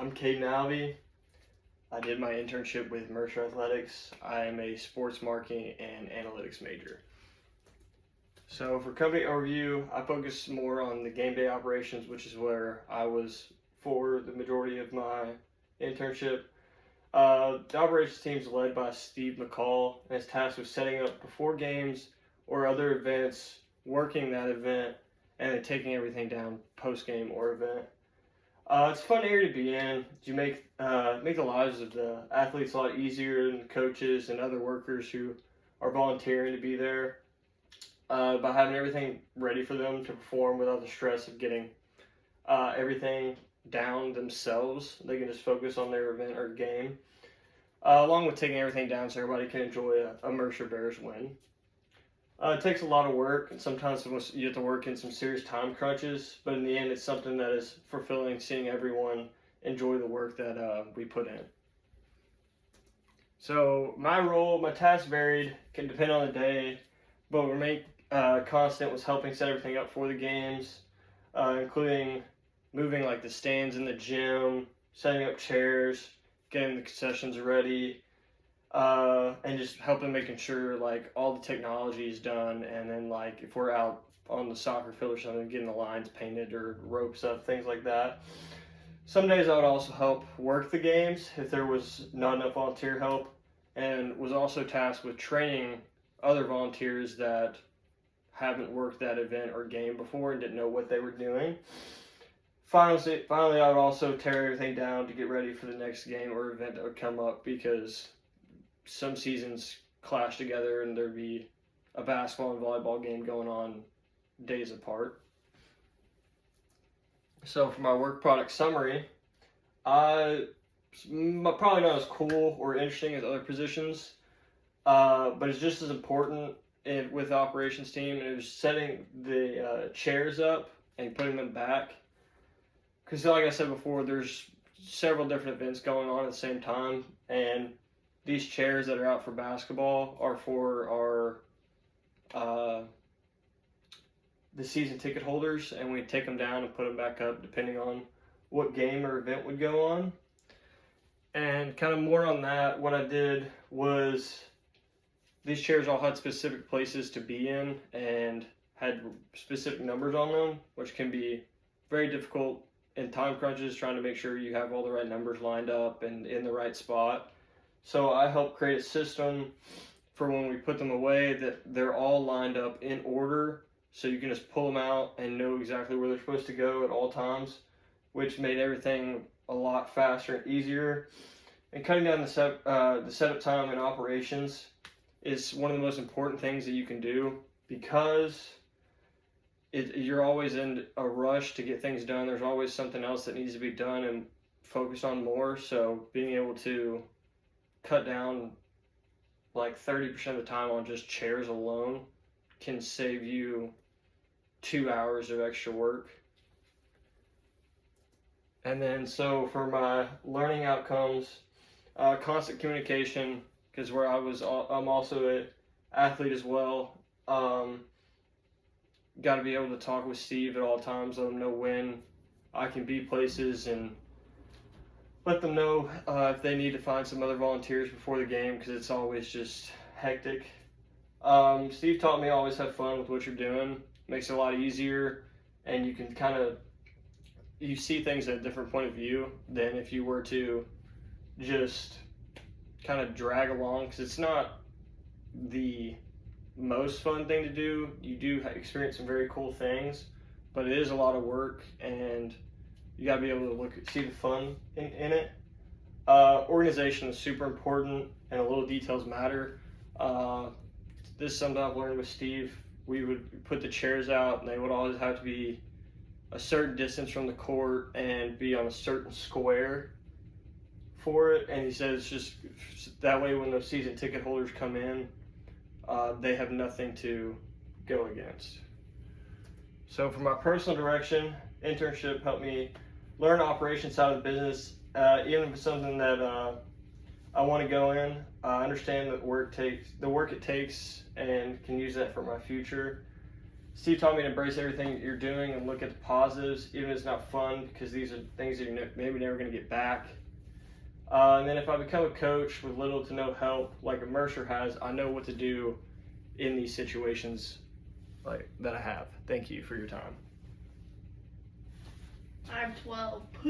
I'm Caden Alvey. I did my internship with Mercer Athletics. I am a sports marketing and analytics major. So for company overview, I focus more on the game day operations, which is where I was for the majority of my internship. The operations team is led by Steve McCall, and his task was setting up before games or other events, working that event, and then taking everything down post game or event. It's a fun area to be in. You make the lives of the athletes a lot easier, and coaches and other workers who are volunteering to be there by having everything ready for them to perform without the stress of getting everything down themselves. They can just focus on their event or game, along with taking everything down so everybody can enjoy a Mercer Bears win. It takes a lot of work, and sometimes you have to work in some serious time crunches, but in the end, it's something that is fulfilling, seeing everyone enjoy the work that we put in. So my tasks varied, can depend on the day, but remain constant was helping set everything up for the games, including moving like the stands in the gym, setting up chairs, getting the concessions ready, and just helping making sure like all the technology is done, and then like if we're out on the soccer field or something, getting the lines painted or ropes up, things like that. Some days I would also help work the games if there was not enough volunteer help, and was also tasked with training other volunteers that haven't worked that event or game before and didn't know what they were doing. Finally, I would also tear everything down to get ready for the next game or event that would come up, because some seasons clash together and there'd be a basketball and volleyball game going on days apart. So for my work product summary, probably not as cool or interesting as other positions, but it's just as important with the operations team, and it was setting the chairs up and putting them back. Because like I said before, there's several different events going on at the same time, and these chairs that are out for basketball are for the season ticket holders, and we take them down and put them back up depending on what game or event would go on. And kind of more on that, what I did was these chairs all had specific places to be in and had specific numbers on them, which can be very difficult in time crunches, trying to make sure you have all the right numbers lined up and in the right spot. So I helped create a system for when we put them away that they're all lined up in order, so you can just pull them out and know exactly where they're supposed to go at all times, which made everything a lot faster and easier. And cutting down the setup time in operations is one of the most important things that you can do, because you're always in a rush to get things done. There's always something else that needs to be done and focus on more. So being able to cut down like 30% of the time on just chairs alone can save you 2 hours of extra work. And then so for my learning outcomes, constant communication, because I'm also an athlete as well. Got to be able to talk with Steve at all times, let him know when I can be places, and let them know if they need to find some other volunteers before the game, because it's always just hectic. Steve taught me to always have fun with what you're doing. Makes it a lot easier, and you can you see things at a different point of view than if you were to just kind of drag along, because it's not the most fun thing to do. You do experience some very cool things, but it is a lot of work, and you got to be able to see the fun in it. Organization is super important, and the little details matter. This is something I've learned with Steve. We would put the chairs out, and they would always have to be a certain distance from the court and be on a certain square for it. And he says just that way when those season ticket holders come in, they have nothing to go against. So for my personal direction, internship helped me learn operations side of the business, even if it's something that I want to go in. I understand the work it takes, and can use that for my future. Steve taught me to embrace everything that you're doing and look at the positives, even if it's not fun, because these are things that you're maybe never going to get back. And then if I become a coach with little to no help, like a Mercer has, I know what to do in these situations like that I have. Thank you for your time. I have 12.